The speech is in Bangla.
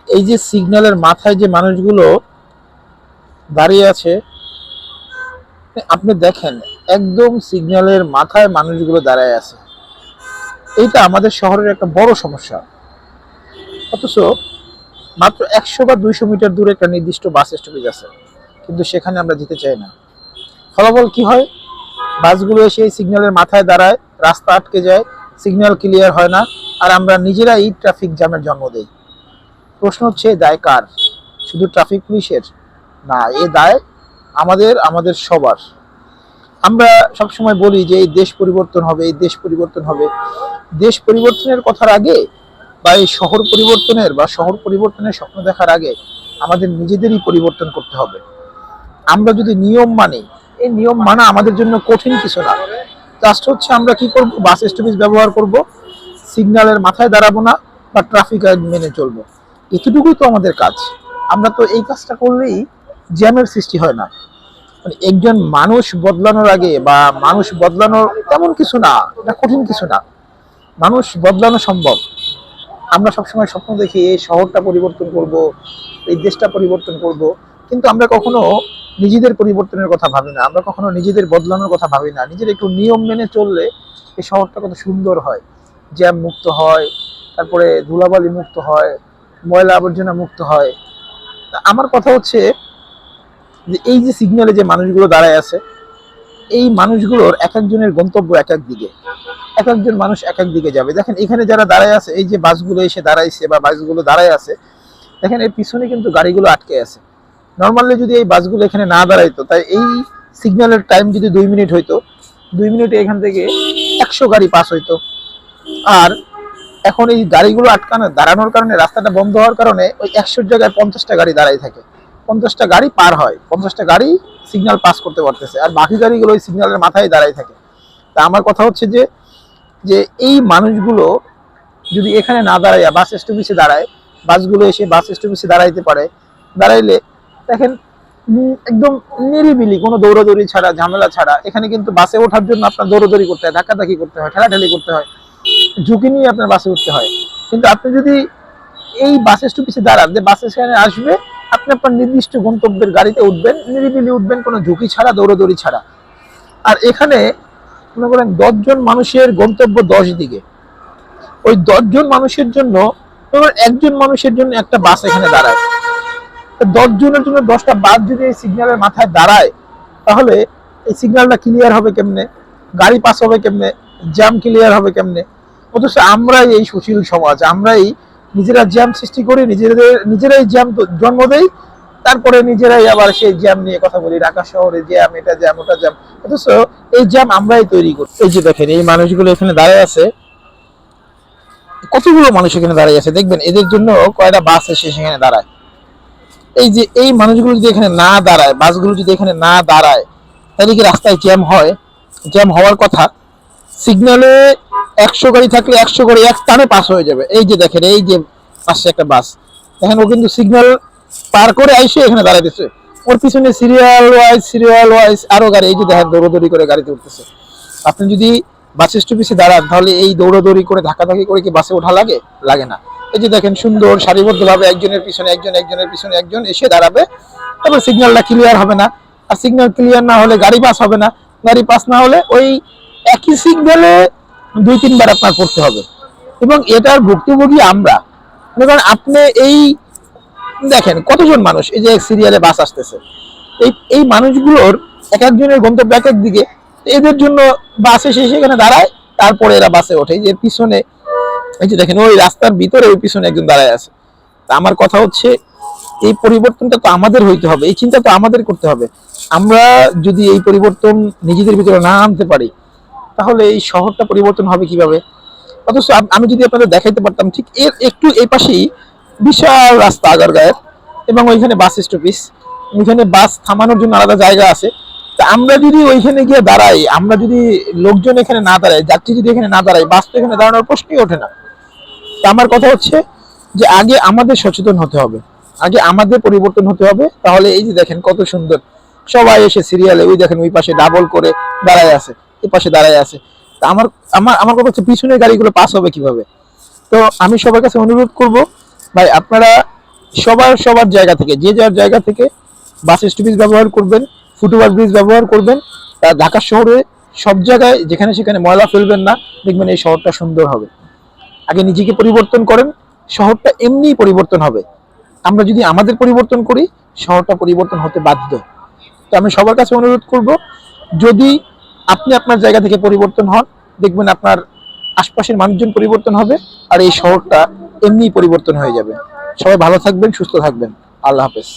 এই যে সিগন্যালের মাথায় যে মানুষগুলো দাঁড়িয়ে আছে, আপনি দেখেন একদম সিগন্যালের মাথায় মানুষগুলো দাঁড়ায় আছে। এইটা আমাদের শহরের একটা বড় সমস্যা। অথচ মাত্র 100 বা 200 মিটার দূরে একটা নির্দিষ্ট বাস স্টপেজ আছে, কিন্তু সেখানে আমরা যেতে চাই না। ফলাফল কি হয়? বাসগুলো এসে সিগন্যালের মাথায় দাঁড়ায়, রাস্তা আটকে যায়, সিগন্যাল ক্লিয়ার হয় না, আর আমরা নিজেরাই ট্রাফিক জ্যামের জন্ম দেই। প্রশ্ন হচ্ছে, দায় কার? শুধু ট্রাফিক পুলিশের? না, এ দায় আমাদের, আমাদের সবার। আমরা সবসময় বলি যে এই দেশ পরিবর্তন হবে, এই দেশ পরিবর্তন হবে। দেশ পরিবর্তনের কথার আগে বা এই শহর পরিবর্তনের বা শহর পরিবর্তনের স্বপ্ন দেখার আগে আমাদের নিজেদেরই পরিবর্তন করতে হবে। আমরা যদি নিয়ম মানি, এই নিয়ম মানা আমাদের জন্য কঠিন কিছু না। জাস্ট হচ্ছে আমরা কি করব, বাস স্টপেজ ব্যবহার করব, সিগন্যালের মাথায় দাঁড়াবো না, বা ট্রাফিক আইন মেনে চলবো। এতটুকুই তো আমাদের কাজ। আমরা তো এই কাজটা করলেই জ্যামের সৃষ্টি হয় না। মানে একজন মানুষ বদলানোর আগে বা মানুষ বদলানোর তেমন কিছু না, এটা কঠিন কিছু না, মানুষ বদলানো সম্ভব। আমরা সবসময় স্বপ্ন দেখি এই শহরটা পরিবর্তন করব, এই দেশটা পরিবর্তন করব, কিন্তু আমরা কখনো নিজেদের পরিবর্তনের কথা ভাবি না, আমরা কখনো নিজেদের বদলানোর কথা ভাবি না। নিজের একটু নিয়ম মেনে চললে এই শহরটা কত সুন্দর হয়, জ্যাম মুক্ত হয়, তারপরে ধুলাবালি মুক্ত হয়, ময়লা আবর্জনা মুক্ত হয়। আমার কথা হচ্ছে যে এই যে সিগন্যালে যে মানুষগুলো দাঁড়ায় আছে, এই মানুষগুলোর এক একজনের গন্তব্য এক এক দিকে, এক একজন মানুষ এক এক দিকে যাবে। দেখেন এখানে যারা দাঁড়ায় আছে, এই যে বাসগুলো এসে দাঁড়াইছে বা বাসগুলো দাঁড়ায় আছে, দেখেন এর পিছনে কিন্তু গাড়িগুলো আটকে আছে। নর্মালি যদি এই বাসগুলো এখানে না দাঁড়াইতো, তাই এই সিগন্যালের টাইম যদি 2 মিনিট হইতো, 2 মিনিটে এখান থেকে 100 গাড়ি পাস হইতো। আর এখন এই গাড়িগুলো আটকানো দাঁড়ানোর কারণে, রাস্তাটা বন্ধ হওয়ার কারণে ওই 100 জায়গায় 50টা গাড়ি দাঁড়াই থাকে, 50টা গাড়ি পার হয়, 50টা গাড়ি সিগন্যাল পাস করতে পারতেছে, আর বাকি গাড়িগুলো ওই সিগন্যালের মাথায় দাঁড়াই থাকে। তা আমার কথা হচ্ছে যে যে এই মানুষগুলো যদি এখানে না দাঁড়ায় বাস স্টপেজে দাঁড়ায়, বাসগুলো এসে বাস স্টপেজে দাঁড়াইতে পারে, দাঁড়াইলে দেখেন একদম নিরিবিলি, কোনো দৌড়াদৌড়ি ছাড়া, ঝামেলা ছাড়া। এখানে কিন্তু বাসে ওঠার জন্য আপনার দৌড়াদৌড়ি করতে হয়, ধাক্কাধাক্কি করতে হয়, ঠেলাঠেলি করতে হয়, ঝুঁকি নিয়ে আপনার বাসে উঠতে হয়। কিন্তু আপনি যদি এই বাস স্টপেজে দাঁড়ান, যে বাস স্ট্যান্ডে আসবে, আপনি আপনার নির্দিষ্ট গন্তব্যের গাড়িতে উঠবেন, নিরিবিলি উঠবেন, কোনো ঝুঁকি ছাড়া, দৌড়াদৌড়ি ছাড়া। আর এখানে মনে করেন 10 জন মানুষের গন্তব্য 10 দিকে, ওই 10 জন মানুষের জন্য একজন মানুষের জন্য একটা বাস এখানে দাঁড়ায়। 10 জনের জন্য 10টা বাস যদি এই সিগন্যালের মাথায় দাঁড়ায়, তাহলে এই সিগন্যালটা ক্লিয়ার হবে কেমনে, গাড়ি পাস হবে কেমনে, জ্যাম ক্লিয়ার হবে কেমনে? অথচ আমরাই এই সুশীল সমাজ, আমরাই নিজেরা জ্যাম সৃষ্টি করি, নিজেরাই জ্যাম জন্ম দেই, তারপরে নিজেরাই আবার সেই জ্যাম নিয়ে কথা বলি, ঢাকা শহরে জ্যাম, এটা জ্যাম, ওটা জ্যাম। অথচ এই জ্যাম আমরাই তৈরি করি। এই যে দেখেন এই মানুষগুলো এখানে দাঁড়ায় আছে, কতগুলো মানুষ এখানে দাঁড়িয়ে আছে, দেখবেন এদের জন্য কয়টা বাস এসে সেখানে দাঁড়ায়। এই যে এই মানুষগুলো যদি এখানে না দাঁড়ায়, বাসগুলো যদি এখানে না দাঁড়ায়, তাহলে কি রাস্তায় জ্যাম হয়? জ্যাম হওয়ার কথা। সিগন্যালে 100 গাড়ি থাকলে 100 গাড়ি এক টানে পাস হয়ে যাবে। এই যে দেখেন এই যে পাশে একটা বাস, দেখেন ও কিন্তু সিগন্যাল পার করে আইসে এখানে দাঁড়াইতেছে, ওর পিছনে সিরিয়াল ওয়াইজ আরো গাড়ি, এই যে দেখেন দৌড়দৌড়ি করে গাড়িতে উঠতেছে। আপনি যদি বাস স্টপেজে দাঁড়ান, তাহলে এই দৌড়াদৌড়ি করে ধাক্কাধাক্কি করে কি বাসে ওঠা লাগে? লাগে না। এই যে দেখেন সুন্দর সারিবদ্ধভাবে একজনের পিছনে একজন, একজনের পিছনে একজন এসে দাঁড়াবে, তারপর সিগন্যালটা ক্লিয়ার হবে না, আর সিগন্যাল ক্লিয়ার না হলে গাড়ি পাস হবে না, গাড়ি পাস না হলে ওই একই সিগন্যালে 2-3 বার আপনার পড়তে হবে, এবং এটার ভুক্তভোগী আমরা। মনে করেন আপনি এই দেখেন কতজন মানুষ, এই যে সিরিয়ালে বাস আসতেছে, এই মানুষগুলোর এক একজনের গন্তব্য এক এক দিকে, এদের জন্য বাসে শেষে এখানে দাঁড়ায়, তারপরে এরা বাসে ওঠে। এই যে পিছনে, এই যে দেখেন ওই রাস্তার ভিতরে ওই পিছনে একজন দাঁড়ায় আছে। তা আমার কথা হচ্ছে এই পরিবর্তনটা তো আমাদের হইতে হবে, এই চিন্তা তো আমাদের করতে হবে। আমরা যদি এই পরিবর্তন নিজেদের ভিতরে না আনতে পারি, তাহলে এই শহরটা পরিবর্তন হবে কিভাবে? অথচ আমি যদি আপনাদের দেখাইতে পারতাম, ঠিক এর একটু এই পাশেই বিশাল রাস্তা আগারগাঁয়ের, এবং ওইখানে বাস স্টপেজ, ওইখানে বাস থামানোর জন্য আলাদা জায়গা আছে। তা আমরা যদি ওইখানে গিয়ে দাঁড়াই, আমরা যদি লোকজন এখানে না দাঁড়ায়, যাত্রী যদি এখানে না দাঁড়ায়, বাস তো এখানে দাঁড়ানোর প্রশ্নই ওঠে না। তা আমার কথা হচ্ছে যে আগে আমাদের সচেতন হতে হবে, আগে আমাদের পরিবর্তন হতে হবে। তাহলে এই যে দেখেন কত সুন্দর সবাই এসে সিরিয়ালে, ওই দেখেন ওই পাশে ডাবল করে দাঁড়ায় আছে, এই পাশে দাঁড়ায় আছে। তা আমার আমার আমার কথা হচ্ছে পিছনের গাড়িগুলো পাস হবে কিভাবে? তো আমি সবার কাছে অনুরোধ করব, ভাই আপনারা সবার সবার জায়গা থেকে, যে যার জায়গা থেকে বাস স্টপেজ ব্যবহার করবেন, ফুটওভার ব্রিজ ব্যবহার করবেন। ঢাকা শহরে সব জায়গায় যেখানে সেখানে ময়লা ফেলবেন না, দেখবেন এই শহরটা সুন্দর হবে। আগে নিজেকে পরিবর্তন করেন, শহরটা এমনিই পরিবর্তন হবে। আমরা যদি আমাদের পরিবর্তন করি, শহরটা পরিবর্তন হতে বাধ্য। তো আমি সবার কাছে অনুরোধ করব, যদি আপনি আপনার জায়গা থেকে পরিবর্তন হন, দেখবেন আপনার আশপাশের মানুষজন পরিবর্তন হবে, আর এই শহরটা এমনিই পরিবর্তন হয়ে যাবে। সবাই ভালো থাকবেন, সুস্থ থাকবেন। আল্লাহ হাফেজ।